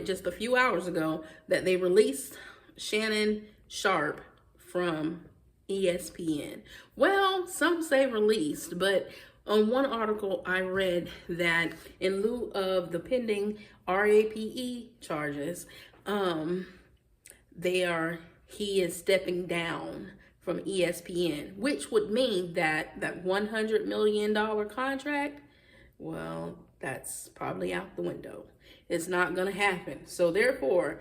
reported just a few hours ago that they released Shannon Sharpe from ESPN. Well, some say released, but on one article I read that in lieu of the pending RAPE charges, he is stepping down from ESPN, which would mean that that $100 million contract, well, that's probably out the window. It's not going to happen. So therefore,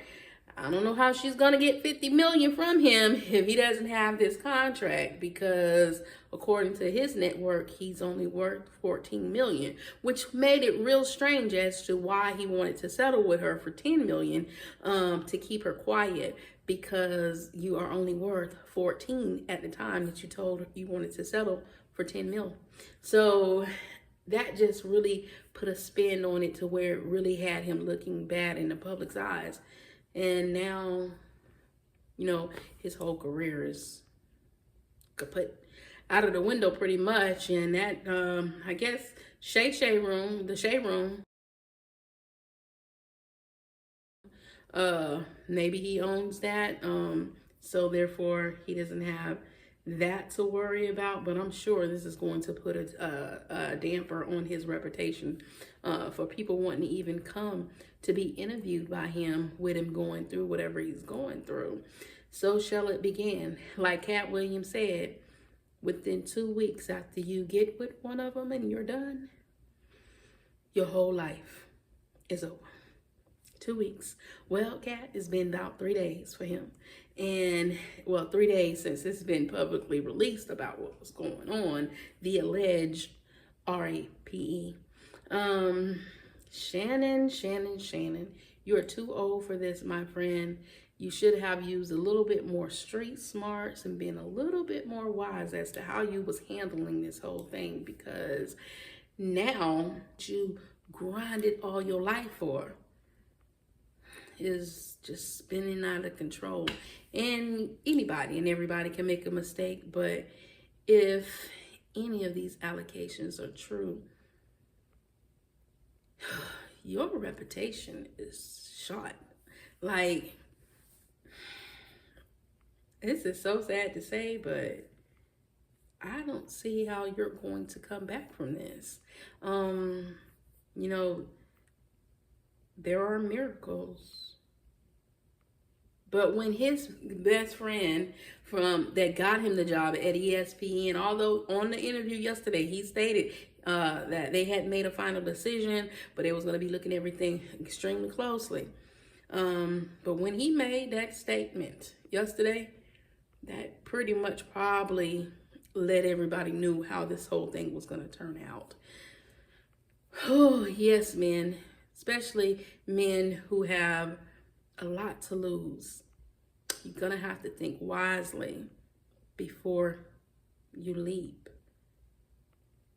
I don't know how she's going to get 50 million from him if he doesn't have this contract, because according to his network, he's only worth 14 million, which made it real strange as to why he wanted to settle with her for 10 million to keep her quiet, because you are only worth 14 at the time that you told her you wanted to settle for 10 mil. So that just really put a spin on it to where it really had him looking bad in the public's eyes. And now, you know, his whole career is kaput, out of the window pretty much. And that, I guess, the Shade Room, maybe he owns that. So therefore, he doesn't have that to worry about. But I'm sure this is going to put a damper on his reputation for people wanting to even come to be interviewed by him with him going through whatever he's going through. So shall it begin. Like Cat Williams said, within 2 weeks after you get with one of them and you're done, your whole life is over. 2 weeks. Well, Cat, it's been about 3 days for him. And, well, 3 days since it's been publicly released about what was going on, the alleged RAPE. Shannon, you are too old for this, my friend. You should have used a little bit more street smarts and been a little bit more wise as to how you was handling this whole thing, because now you grinded all your life for is just spinning out of control. And anybody and everybody can make a mistake, but if any of these allegations are true, your reputation is shot. Like, this is so sad to say, but I don't see how you're going to come back from this. You know, there are miracles. But when his best friend that got him the job at ESPN, although on the interview yesterday, he stated that they hadn't made a final decision, but they was going to be looking at everything extremely closely. But when he made that statement yesterday, that pretty much probably let everybody knew how this whole thing was going to turn out. Oh, yes, men, especially men who have a lot to lose. You're going to have to think wisely before you leap.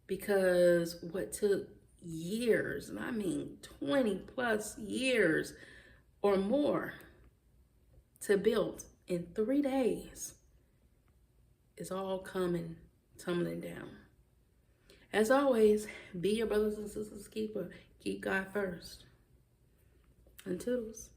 Because what took years, and I mean 20 plus years or more to build in 3 days is all coming tumbling down. As always, be your brothers and sisters keeper. Keep God first. And toodles.